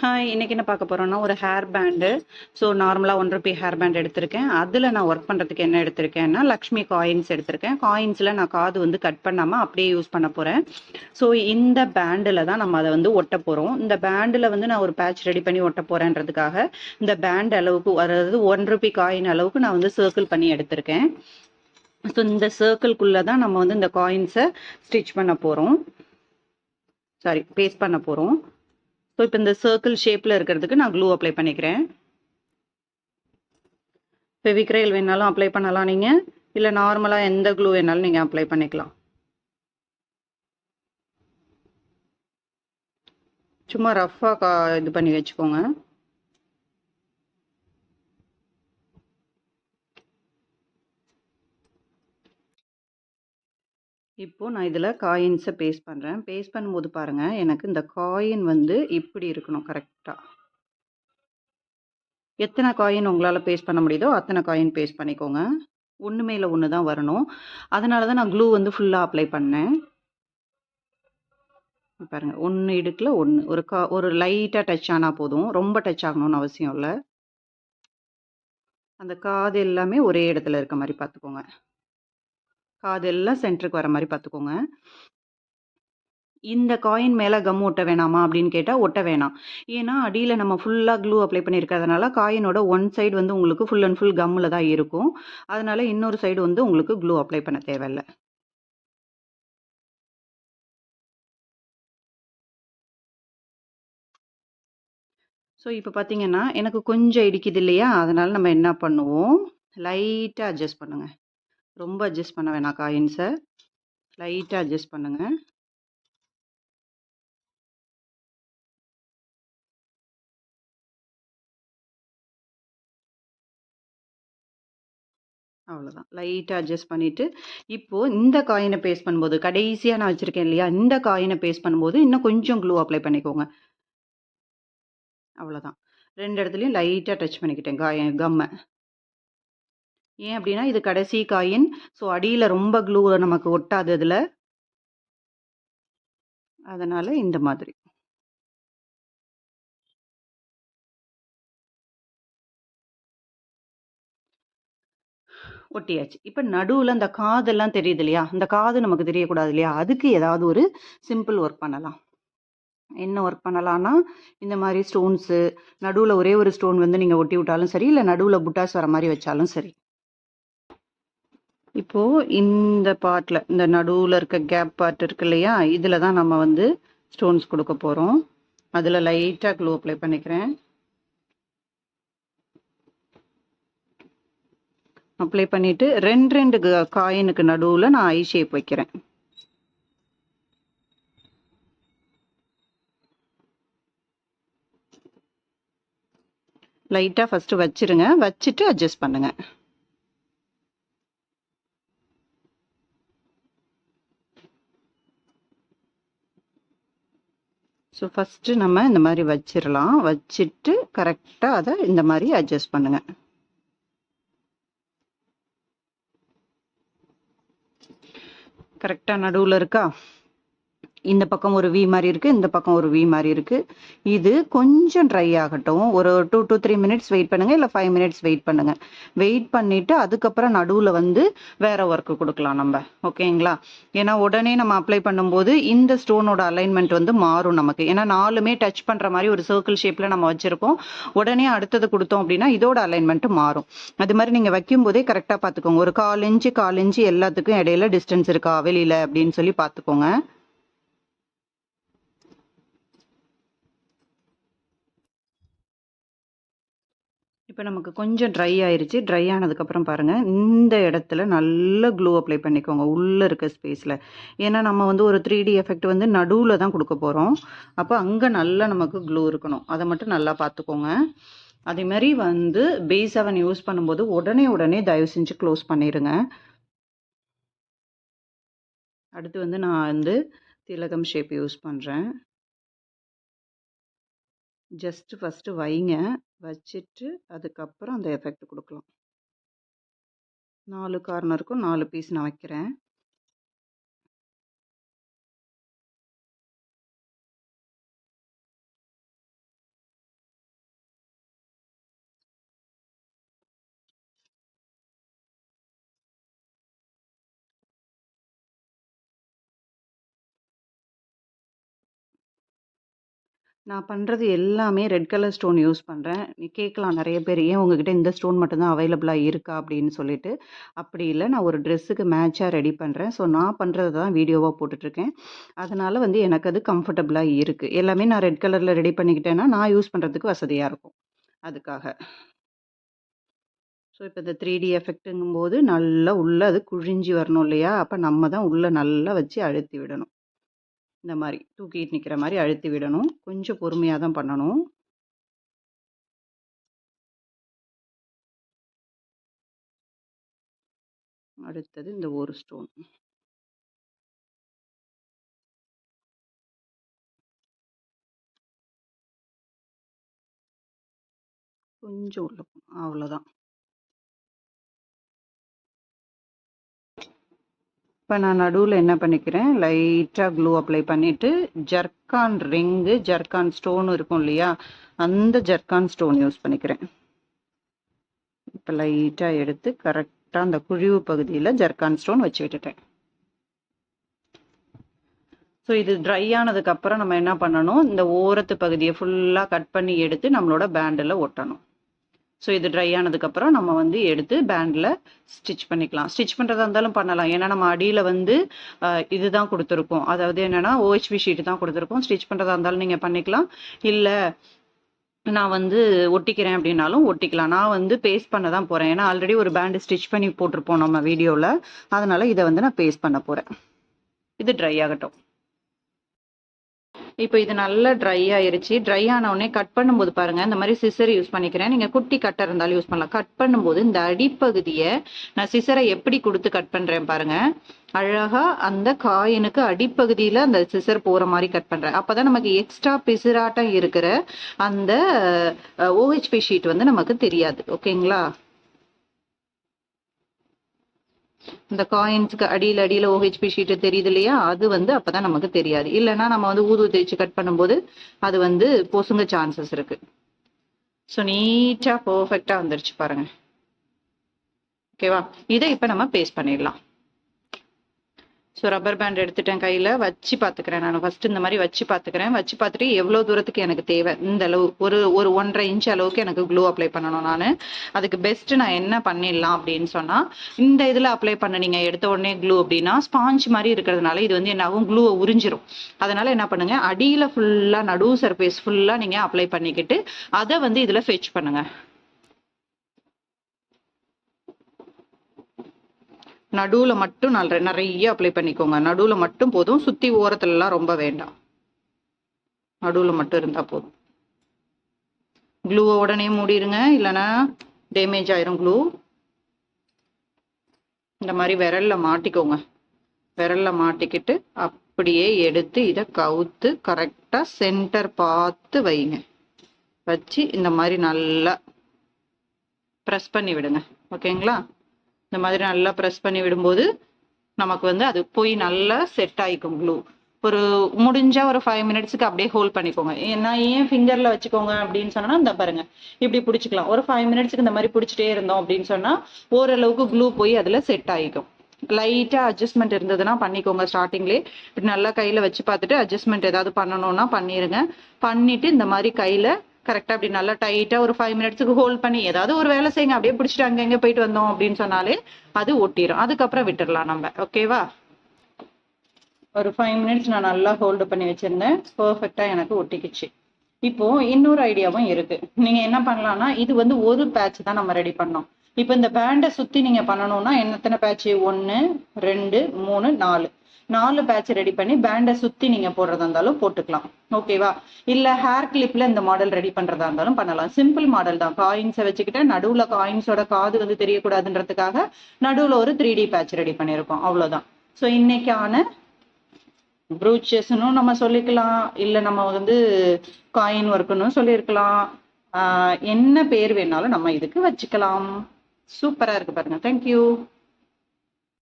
Hi, இன்னைக்கு என்ன பார்க்க போறோம்னா, ஒரு ஹேர் பேண்டு. ஸோ நார்மலா ₹1 ஹேர் பேண்ட் எடுத்திருக்கேன். அதில நான் ஒர்க் பண்றதுக்கு என்ன எடுத்திருக்கேன்னா, லக்ஷ்மி காயின்ஸ் எடுத்திருக்கேன். காயின்ஸ்ல நான் காது வந்து கட் பண்ணாம அப்படியே யூஸ் பண்ண போறேன். ஸோ இந்த பேண்டுல தான் நம்ம அத வந்து ஒட்டப் போறோம். இந்த பேண்டுல வந்து நான் ஒரு பேட்ச் ரெடி பண்ணி ஒட்டப் போறேன்றதுக்காக, இந்த பேண்ட் அளவுக்கு அதாவது ₹1 காயின் அளவுக்கு நான் வந்து சர்க்கிள் பண்ணி எடுத்திருக்கேன். ஸோ இந்த சர்க்கிள்குள்ள தான் நம்ம வந்து இந்த காயின்ஸ ஸ்டிச் பண்ண போறோம். சாரி, பேஸ்ட் பண்ண போறோம். ஸோ இப்போ இந்த சர்க்கிள் ஷேப்பில் இருக்கிறதுக்கு நான் க்ளூ அப்ளை பண்ணிக்கிறேன். ஃபெவிக்ரைல் வேணாலும் அப்ளை பண்ணலாம் நீங்கள், இல்லை நார்மலாக எந்த க்ளூ வேணாலும் நீங்கள் அப்ளை பண்ணிக்கலாம். சும்மா ரஃப்பாக இது பண்ணி வச்சுக்கோங்க. இப்போ நான் இதில் காயின்ஸை பேஸ்ட் பண்ணுறேன். பேஸ்ட் பண்ணும்போது பாருங்கள், எனக்கு இந்த காயின் வந்து இப்படி இருக்கணும் கரெக்டாக. எத்தனை காயின் உங்களால் பேஸ்ட் பண்ண முடியுதோ அத்தனை காயின் பேஸ்ட் பண்ணிக்கோங்க. ஒன்று மேலே ஒன்று தான் வரணும். அதனால தான் நான் க்ளூ வந்து ஃபுல்லாக அப்ளை பண்ணேன். பாருங்க, ஒன்று இடுக்கில் ஒன்று ஒரு லைட்டாக டச் ஆனால் போதும், ரொம்ப டச் ஆகணும்னு அவசியம் இல்லை. அந்த காது எல்லாமே ஒரே இடத்துல இருக்க மாதிரி பார்த்துக்கோங்க. காது எல்லாம் சென்டருக்கு வர மாதிரி பார்த்துக்கோங்க. இந்த காயின் மேலே கம் ஒட்ட வேணாமா அப்படின்னு கேட்டால் ஒட்ட வேணாம். ஏன்னா அடியில் நம்ம ஃபுல்லாக க்ளூ அப்ளை பண்ணியிருக்கிறதுனால காயினோட ஒன் சைடு வந்து உங்களுக்கு ஃபுல் அண்ட் ஃபுல் கம்மில் தான் இருக்கும். அதனால இன்னொரு சைடு வந்து உங்களுக்கு க்ளூ அப்ளை பண்ண தேவையில்லை. ஸோ இப்போ பார்த்தீங்கன்னா எனக்கு கொஞ்சம் இடிக்குது இல்லையா, அதனால நம்ம என்ன பண்ணுவோம், லைட்டாக அட்ஜஸ்ட் பண்ணுங்க. ரொம்ப அட்ஜஸ்ட் பண்ண வேணாம், காயின்ஸை லைட்டாக அட்ஜஸ்ட் பண்ணுங்க. அவ்வளோதான், லைட்டாக அட்ஜஸ்ட் பண்ணிவிட்டு இப்போது இந்த காயினை பேஸ்ட் பண்ணும்போது கடைசியாக நான் வச்சுருக்கேன் இல்லையா, இந்த காயினை பேஸ்ட் பண்ணும்போது இன்னும் கொஞ்சம் க்ளூ அப்ளை பண்ணிக்கோங்க. அவ்வளோதான், 2 இடத்துலையும் லைட்டாக டச் பண்ணிக்கிட்டேன் கம்மை. ஏன் அப்படின்னா இது கடைசி காயின், ஸோ அடியில் ரொம்ப க்ளூ நமக்கு ஒட்டாது அதில், அதனால் இந்த மாதிரி. ஒட்டியாச்சு. இப்போ நடுவில் அந்த காதெல்லாம் தெரியுது இல்லையா, அந்த காது நமக்கு தெரியக்கூடாது இல்லையா, அதுக்கு ஏதாவது ஒரு சிம்பிள் ஒர்க் பண்ணலாம். என்ன ஒர்க் பண்ணலான்னா, இந்த மாதிரி ஸ்டோன்ஸு நடுவில் ஒரே ஒரு ஸ்டோன் வந்து நீங்கள் ஒட்டி விட்டாலும் சரி, இல்லை நடுவில் புட்டாஸ் வர மாதிரி வச்சாலும் சரி. இப்போது இந்த பார்ட்டில், இந்த நடுவில் இருக்க கேப் பார்ட் இருக்கு இல்லையா, இதில் தான் நம்ம வந்து ஸ்டோன்ஸ் கொடுக்க போகிறோம். அதில் லைட்டாக க்ளூ அப்ளை பண்ணிக்கிறேன். அப்ளை பண்ணிவிட்டு ரெண்டு காயினுக்கு நடுவில் நான் ஐ ஷேப் வைக்கிறேன். லைட்டாக ஃபஸ்ட்டு வச்சுருங்க, வச்சுட்டு அட்ஜஸ்ட் பண்ணுங்கள். ஸோ ஃபஸ்ட்டு நம்ம இந்த மாதிரி வச்சிடலாம், வச்சுட்டு கரெக்டாக அதை இந்த மாதிரி அட்ஜஸ்ட் பண்ணுங்கள். கரெக்டாக நடுவில் இருக்கா, இந்த பக்கம் ஒரு வி மாதிரி இருக்குது, இந்த பக்கம் ஒரு வி மாதிரி இருக்குது. இது கொஞ்சம் ட்ரை ஆகட்டும், ஒரு 2 to 3 மினிட்ஸ் வெயிட் பண்ணுங்கள், இல்லை 5 மினிட்ஸ் வெயிட் பண்ணுங்கள். வெயிட் பண்ணிவிட்டு அதுக்கப்புறம் நடுவில் வந்து வேறு ஒர்க்கு கொடுக்கலாம் நம்ம, ஓகேங்களா. ஏன்னா உடனே நம்ம அப்ளை பண்ணும்போது இந்த ஸ்டோனோட அலைன்மெண்ட் வந்து மாறும் நமக்கு. ஏன்னா 4மே டச் பண்ணுற மாதிரி ஒரு சர்க்கிள் ஷேப்பில் நம்ம வச்சுருக்கோம். உடனே அடுத்தது கொடுத்தோம் அப்படின்னா இதோட அலைன்மெண்ட்டு மாறும். அது மாதிரி நீங்கள் வைக்கும்போதே கரெக்டாக பார்த்துக்கோங்க. ஒரு 1/4 இன்ச்சு எல்லாத்துக்கும் இடையில டிஸ்டன்ஸ் இருக்கா வெளியில் அப்படின்னு சொல்லி பார்த்துக்கோங்க. இப்போ நமக்கு கொஞ்சம் ட்ரை ஆயிருச்சு. ட்ரை ஆனதுக்கப்புறம் பாருங்கள், இந்த இடத்துல நல்ல க்ளூ அப்ளை பண்ணிக்கோங்க உள்ளே இருக்க ஸ்பேஸில். ஏன்னா நம்ம வந்து ஒரு 3D எஃபெக்ட் வந்து நடுவில் தான் கொடுக்க போகிறோம். அப்போ அங்கே நல்லா நமக்கு க்ளூ இருக்கணும், அதை மட்டும் நல்லா பார்த்துக்கோங்க. அதே மாதிரி வந்து B7 யூஸ் பண்ணும்போது உடனே தயவு செஞ்சு க்ளோஸ் பண்ணிடுங்க. அடுத்து வந்து நான் வந்து திலகம் ஷேப் யூஸ் பண்ணுறேன். ஜஸ்ட்டு ஃபஸ்ட்டு வைங்க, வச்சுட்டு அதுக்கப்புறம் அந்த எஃபெக்ட் கொடுக்கலாம். 4 கார்னருக்கும் 4 பீஸ் நான் வைக்கிறேன். நான் பண்றது எல்லாமே ரெட் கலர் ஸ்டோன் யூஸ் பண்றேன். நீ கேட்கலாம் நெறைய பேர், "ஏன் உங்ககிட்ட இந்த ஸ்டோன் மட்டும் தான் அவைலபிளா இருக்கா?" அப்படின்னு சொல்லிட்டு. அப்படி இல்ல. நான் ஒரு ட்ரெஸ்ஸுக்கு மேட்சா ரெடி பண்றேன். ஸோ நான் பண்றது தான் வீடியோவா போட்டுட்ருக்கேன். அதனால வந்து எனக்கு அது கம்ஃபர்டபுளா இருக்கு. எல்லாமே நான் ரெட் கலர்ல ரெடி பண்ணிக்கிட்டேன்னா, நான் யூஸ் பண்றதுக்கு வசதியா இருக்கும். அதுக்காக. ஸோ இப்ப இந்த 3D எஃபெக்ட்டுங்கும்போது நல்லா உள்ள அது குழிஞ்சு வரணும் இல்லையா? அப்ப நம்ம தான் உள்ள நல்லா வச்சு அழுத்தி விடணும். இந்த மாரி தூக்கிட்டு நிக்கிற மாரி அழுத்தி விடணும். கொஞ்சம் பொறுமையா தான் பண்ணணும். அடுத்தது இந்த ஒரு ஸ்டோன். கொஞ்சம் உள்ள போணும். அவ்வளோதான். இப்ப நான் நடுவுல என்ன பண்ணிக்கிறேன், லைட்டா க்ளூ அப்ளை பண்ணிட்டு, ஜர்கான் ரிங்கு, ஜர்கான் ஸ்டோன் இருக்கும் இல்லையா? அந்த ஜர்கான் ஸ்டோன் யூஸ் பண்ணிக்கிறேன். இப்ப லைட்டா எடுத்து கரெக்ட்டா அந்த குழிவு பகுதியில ஜர்கான் ஸ்டோன் வச்சு விட்டுட்டேன். ஸோ இது ட்ரை ஆனதுக்கு அப்புறம் நம்ம என்ன பண்ணணும், இந்த ஓரத்து பகுதியை ஃபுல்லா கட் பண்ணி எடுத்து நம்மளோட பேண்டுல ஒட்டணும். ஸோ இது ட்ரை ஆனதுக்கப்புறம் நம்ம வந்து எடுத்து பேண்டில் ஸ்டிச் பண்ணிக்கலாம். ஸ்டிச் பண்ணுறதா இருந்தாலும் பண்ணலாம். ஏன்னா நம்ம அடியில் வந்து இதுதான் கொடுத்துருக்கோம். அதாவது என்னென்னா OHP ஷீட்டு தான் கொடுத்துருக்கோம். ஸ்டிச் பண்ணுறதா இருந்தாலும் நீங்கள் பண்ணிக்கலாம். இல்லை நான் வந்து ஒட்டிக்கிறேன் அப்படின்னாலும் ஒட்டிக்கலாம். நான் வந்து பேஸ்ட் பண்ண தான் போகிறேன். ஏன்னா ஆல்ரெடி ஒரு பேண்டு ஸ்டிச் பண்ணி போட்டிருப்போம் நம்ம வீடியோவில். அதனால் இதை வந்து நான் பேஸ்ட் பண்ண போகிறேன். இது ட்ரை ஆகட்டும். இப்போ இது நல்லா ட்ரை ஆயிருச்சு. ட்ரை ஆன உடனே கட் பண்ணும்போது பாருங்க, இந்த மாதிரி சிசர் யூஸ் பண்ணிக்கிறேன். நீங்க குட்டி கட்டர் இருந்தாலும் யூஸ் பண்ணலாம். கட் பண்ணும்போது இந்த அடிப்பகுதியை நான் சிசரை எப்படி கொடுத்து கட் பண்றேன் பாருங்க. அழகா அந்த காயினுக்கு அடிப்பகுதியில அந்த சிசர் போற மாதிரி கட் பண்றேன். அப்பதான் நமக்கு எக்ஸ்ட்ரா பிசுராட்டம் இருக்கிற அந்த OHP ஷீட் வந்து நமக்கு தெரியாது. ஓகேங்களா? இந்த காயின்ஸ்க்கு அடியில OHP ஷீட்டு தெரியுது இல்லையா? அது வந்து அப்பதான் நமக்கு தெரியாது. இல்லைன்னா நம்ம வந்து ஊது தேய்ச்சி கட் பண்ணும்போது அது வந்து பொசுங்க சான்சஸ் இருக்கு. ஸோ நீட்டா பர்ஃபெக்டா வந்துருச்சு பாருங்க. ஓகேவா? இதை இப்ப நம்ம பேஸ்ட் பண்ணிடலாம். ஸோ ரப்பர் பேண்ட் எடுத்துட்டேன் கையில், வச்சு பார்த்துக்கிறேன். நான் ஃபஸ்ட்டு இந்த மாதிரி வச்சு பார்த்துக்கிறேன். வச்சு பார்த்துட்டு எவ்வளோ தூரத்துக்கு எனக்கு தேவை, இந்த அளவு ஒரு 1.5 இன்ச் அளவுக்கு எனக்கு க்ளூ அப்ளை பண்ணணும். நான் அதுக்கு பெஸ்ட்டு நான் என்ன பண்ணிடலாம் அப்படின்னு சொன்னால், இந்த இதில் அப்ளை பண்ண நீங்கள் எடுத்த உடனே க்ளூ அப்படின்னா ஸ்பாஞ்ச் மாதிரி இருக்கிறதுனால இது வந்து என்ன ஆகும், க்ளூவை உறிஞ்சிரும். அதனால் என்ன பண்ணுங்கள், அடியில் ஃபுல்லாக நடு சர்ஃபேஸ் ஃபுல்லாக நீங்கள் அப்ளை பண்ணிக்கிட்டு அதை வந்து இதில் ஃபெச் பண்ணுங்கள். நடுவுல மட்டும் நிறைய அப்ளை பண்ணிக்கோங்க. நடுவுல மட்டும் போதும். சுத்தி ஓரத்துல எல்லாம் ரொம்ப வேண்டாம். நடுவுல மட்டும் இருந்தா போதும். க்ளூவை உடனே மூடிடுங்க, இல்லைன்னா டேமேஜ் ஆயிரும் க்ளூ. இந்த மாதிரி விரல்ல மாட்டிக்கோங்க. விரல்ல மாட்டிக்கிட்டு அப்படியே எடுத்து இதை கவுத்து கரெக்டா சென்டர் பார்த்து வைங்க. வச்சு இந்த மாதிரி நல்லா ப்ரெஸ் பண்ணி விடுங்க. ஓகேங்களா? இந்த மாதிரி நல்லா ப்ரெஸ் பண்ணி விடும்போது நமக்கு வந்து அது போய் நல்லா செட் ஆகிக்கும் க்ளூ. ஒரு முடிஞ்சா ஒரு 5 மினிட்ஸுக்கு அப்படியே ஹோல்ட் பண்ணிக்கோங்க. ஏன்னா ஏன் ஃபிங்கர்ல வச்சுக்கோங்க அப்படின்னு சொன்னா, இந்த பாருங்க இப்படி பிடிச்சிக்கலாம். ஒரு 5 மினிட்ஸுக்கு இந்த மாதிரி பிடிச்சிட்டே இருந்தோம் அப்படின்னு சொன்னா ஓரளவுக்கு க்ளூ போய் அதுல செட் ஆகிக்கும். லைட்டா அட்ஜஸ்ட்மெண்ட் இருந்ததுன்னா பண்ணிக்கோங்க. ஸ்டார்டிங்லேயே இப்படி நல்லா கையில வச்சு பார்த்துட்டு அட்ஜஸ்ட்மெண்ட் ஏதாவது பண்ணணும்னா பண்ணிருங்க. பண்ணிட்டு இந்த மாதிரி கையில கரெக்டா அப்படி நல்லா டைட்டா ஒரு 5 மினிட்ஸுக்கு ஹோல்ட் பண்ணி ஏதாவது ஒரு வேலை செய்யுங்க. அப்படியே பிடிச்சிட்டு அங்க எங்க போயிட்டு வந்தோம் அப்படின்னு சொன்னாலே அது ஒட்டிடும். அதுக்கப்புறம் விட்டுடலாம் நம்ம. ஓகேவா? ஒரு 5 மினிட்ஸ் நான் நல்லா ஹோல்டு பண்ணி வச்சிருந்தேன். பெர்ஃபெக்டா எனக்கு ஒட்டிக்கிச்சு. இப்போ இன்னொரு ஐடியாவும் இருக்கு. நீங்க என்ன பண்ணலாம்னா, இது வந்து ஒரு பேட்ச் தான் நம்ம ரெடி பண்ணோம். இப்போ இந்த பேண்டை சுத்தி நீங்க பண்ணணும்னா எத்தனை பேட்ச்? 1 2 3 4 பேட்ச் ரெடி பண்ணி பேண்டை சுத்தி நீங்க போடுறதா இருந்தாலும் போட்டுக்கலாம். ஓகேவா? இல்ல ஹேர் கிளிப்ல இந்த மாடல் ரெடி பண்றதா இருந்தாலும் பண்ணலாம். சிம்பிள் மாடல் தான். காயின்ஸை வச்சுக்கிட்டு நடுவுல காயின்ஸோட காது வந்து தெரியக்கூடாதுன்றதுக்காக நடுவுல ஒரு 3D பேட்ச் ரெடி பண்ணியிருக்கோம். அவ்வளவுதான். ஸோ இன்னைக்கான ப்ரூச்சஸ்னும் நம்ம சொல்லிக்கலாம், இல்ல நம்ம வந்து காயின் ஒர்க்குன்னு சொல்லியிருக்கலாம். என்ன பேர் வேணாலும் நம்ம இதுக்கு வச்சுக்கலாம். சூப்பரா இருக்கு பாருங்க. தேங்க்யூ.